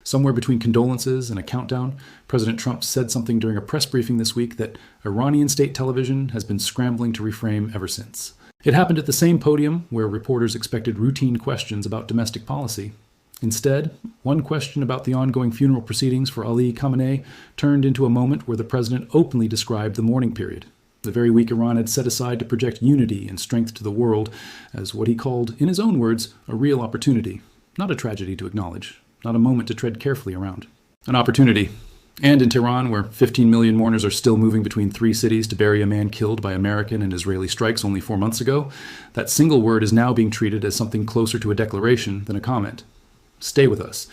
Somewhere between condolences and a countdown, President Trump said something during a press briefing this week that Iranian state television has been scrambling to reframe ever since. It happened at the same podium where reporters expected routine questions about domestic policy. Instead, one question about the ongoing funeral proceedings for Ali Khamenei turned into a moment where the president openly described the mourning period, the very week Iran had set aside to project unity and strength to the world, as what he called, in his own words, a real opportunity, not a tragedy to acknowledge. Not a moment to tread carefully around. An opportunity. And in Tehran, where 15 million mourners are still moving between 3 cities to bury a man killed by American and Israeli strikes only 4 months ago, that single word is now being treated as something closer to a declaration than a comment. Stay with us,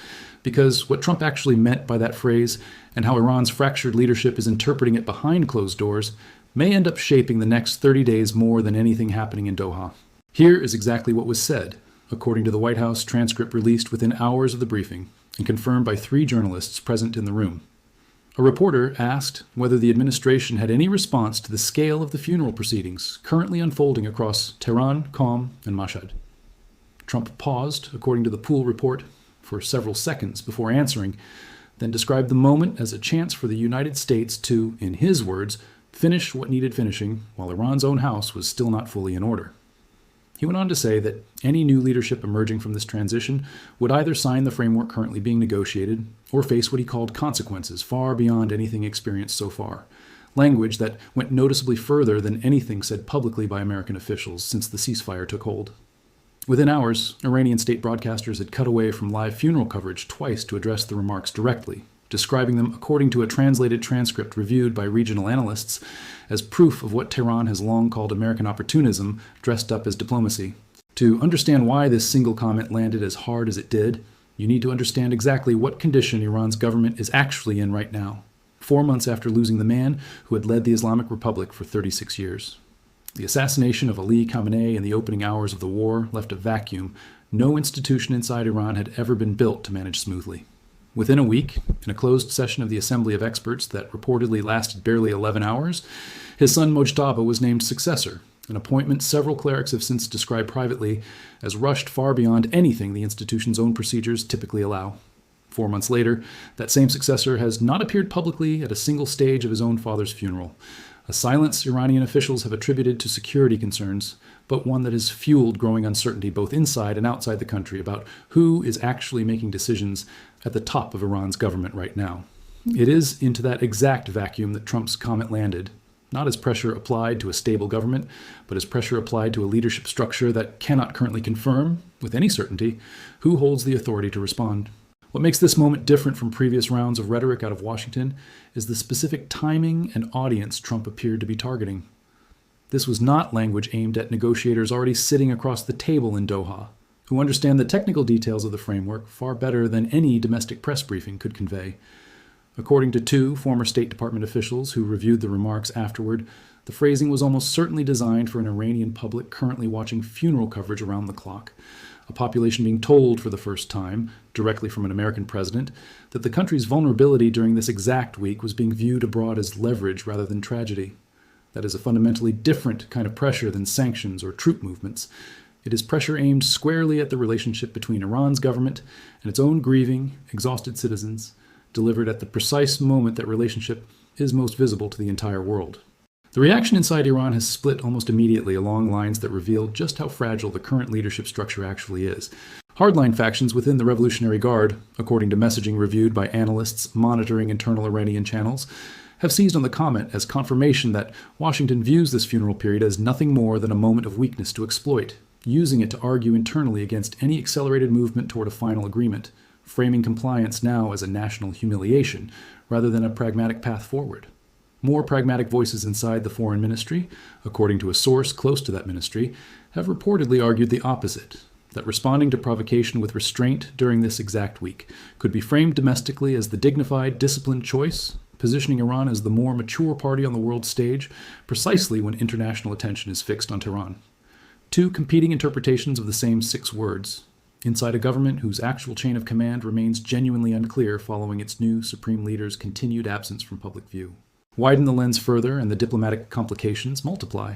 because what Trump actually meant by that phrase and how Iran's fractured leadership is interpreting it behind closed doors may end up shaping the next 30 days more than anything happening in Doha. Here is exactly what was said, according to the White House transcript released within hours of the briefing and confirmed by 3 journalists present in the room. A reporter asked whether the administration had any response to the scale of the funeral proceedings currently unfolding across Tehran, Qom, and Mashhad. Trump paused, according to the Pool report, for several seconds before answering, then described the moment as a chance for the United States to, in his words, finish what needed finishing while Iran's own house was still not fully in order. He went on to say that any new leadership emerging from this transition would either sign the framework currently being negotiated or face what he called consequences far beyond anything experienced so far, language that went noticeably further than anything said publicly by American officials since the ceasefire took hold. Within hours, Iranian state broadcasters had cut away from live funeral coverage twice to address the remarks directly, describing them, according to a translated transcript reviewed by regional analysts, as proof of what Tehran has long called American opportunism dressed up as diplomacy. To understand why this single comment landed as hard as it did, you need to understand exactly what condition Iran's government is actually in right now, 4 months after losing the man who had led the Islamic Republic for 36 years. The assassination of Ali Khamenei in the opening hours of the war left a vacuum no institution inside Iran had ever been built to manage smoothly. Within a week, in a closed session of the Assembly of Experts that reportedly lasted barely 11 hours, his son Mojtaba was named successor, an appointment several clerics have since described privately as rushed far beyond anything the institution's own procedures typically allow. 4 months later, that same successor has not appeared publicly at a single stage of his own father's funeral, a silence Iranian officials have attributed to security concerns, but one that has fueled growing uncertainty both inside and outside the country about who is actually making decisions at the top of Iran's government right now. It is into that exact vacuum that Trump's comment landed, not as pressure applied to a stable government, but as pressure applied to a leadership structure that cannot currently confirm, with any certainty, who holds the authority to respond. What makes this moment different from previous rounds of rhetoric out of Washington is the specific timing and audience Trump appeared to be targeting. This was not language aimed at negotiators already sitting across the table in Doha, who understand the technical details of the framework far better than any domestic press briefing could convey. According to 2 former State Department officials who reviewed the remarks afterward, the phrasing was almost certainly designed for an Iranian public currently watching funeral coverage around the clock, a population being told for the first time, directly from an American president, that the country's vulnerability during this exact week was being viewed abroad as leverage rather than tragedy. That is a fundamentally different kind of pressure than sanctions or troop movements. It is pressure aimed squarely at the relationship between Iran's government and its own grieving, exhausted citizens, delivered at the precise moment that relationship is most visible to the entire world. The reaction inside Iran has split almost immediately along lines that reveal just how fragile the current leadership structure actually is. Hardline factions within the Revolutionary Guard, according to messaging reviewed by analysts monitoring internal Iranian channels, have seized on the comment as confirmation that Washington views this funeral period as nothing more than a moment of weakness to exploit, using it to argue internally against any accelerated movement toward a final agreement, framing compliance now as a national humiliation rather than a pragmatic path forward. More pragmatic voices inside the foreign ministry, according to a source close to that ministry, have reportedly argued the opposite, that responding to provocation with restraint during this exact week could be framed domestically as the dignified, disciplined choice, positioning Iran as the more mature party on the world stage, precisely when international attention is fixed on Tehran. 2 competing interpretations of the same 6 words, inside a government whose actual chain of command remains genuinely unclear following its new supreme leader's continued absence from public view. Widen the lens further, and the diplomatic complications multiply.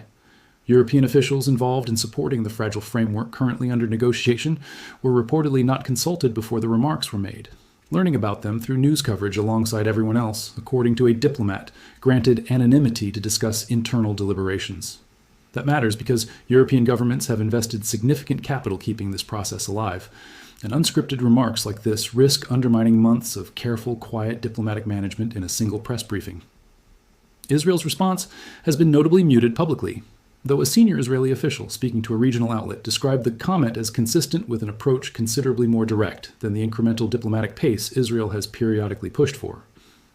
European officials involved in supporting the fragile framework currently under negotiation were reportedly not consulted before the remarks were made, learning about them through news coverage alongside everyone else, according to a diplomat granted anonymity to discuss internal deliberations. That matters because European governments have invested significant capital keeping this process alive, and unscripted remarks like this risk undermining months of careful, quiet diplomatic management in a single press briefing. Israel's response has been notably muted publicly, though a senior Israeli official speaking to a regional outlet described the comment as consistent with an approach considerably more direct than the incremental diplomatic pace Israel has periodically pushed for.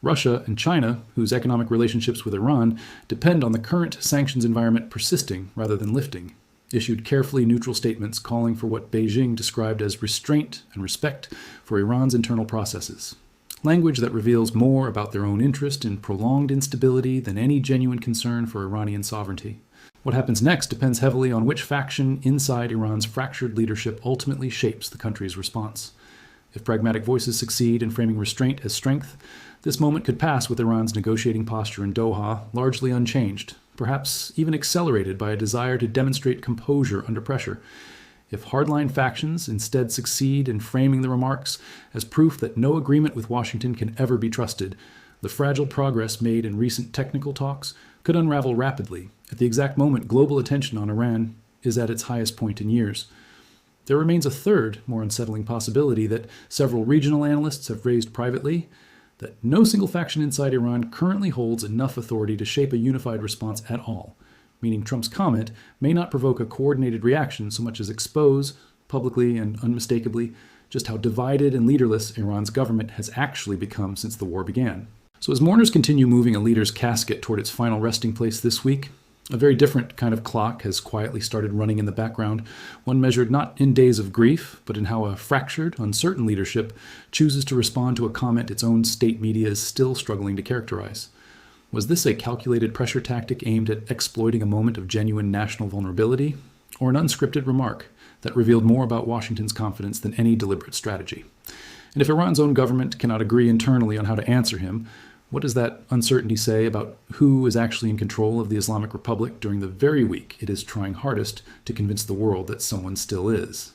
Russia and China, whose economic relationships with Iran depend on the current sanctions environment persisting rather than lifting, issued carefully neutral statements calling for what Beijing described as restraint and respect for Iran's internal processes. Language that reveals more about their own interest in prolonged instability than any genuine concern for Iranian sovereignty. What happens next depends heavily on which faction inside Iran's fractured leadership ultimately shapes the country's response. If pragmatic voices succeed in framing restraint as strength, this moment could pass with Iran's negotiating posture in Doha largely unchanged, perhaps even accelerated by a desire to demonstrate composure under pressure. If hardline factions instead succeed in framing the remarks as proof that no agreement with Washington can ever be trusted, the fragile progress made in recent technical talks could unravel rapidly at the exact moment global attention on Iran is at its highest point in years. There remains a third, more unsettling possibility that several regional analysts have raised privately, that no single faction inside Iran currently holds enough authority to shape a unified response at all, meaning Trump's comment may not provoke a coordinated reaction so much as expose, publicly and unmistakably, just how divided and leaderless Iran's government has actually become since the war began. So as mourners continue moving a leader's casket toward its final resting place this week, a very different kind of clock has quietly started running in the background, one measured not in days of grief, but in how a fractured, uncertain leadership chooses to respond to a comment its own state media is still struggling to characterize. Was this a calculated pressure tactic aimed at exploiting a moment of genuine national vulnerability, or an unscripted remark that revealed more about Washington's confidence than any deliberate strategy? And if Iran's own government cannot agree internally on how to answer him, what does that uncertainty say about who is actually in control of the Islamic Republic during the very week it is trying hardest to convince the world that someone still is?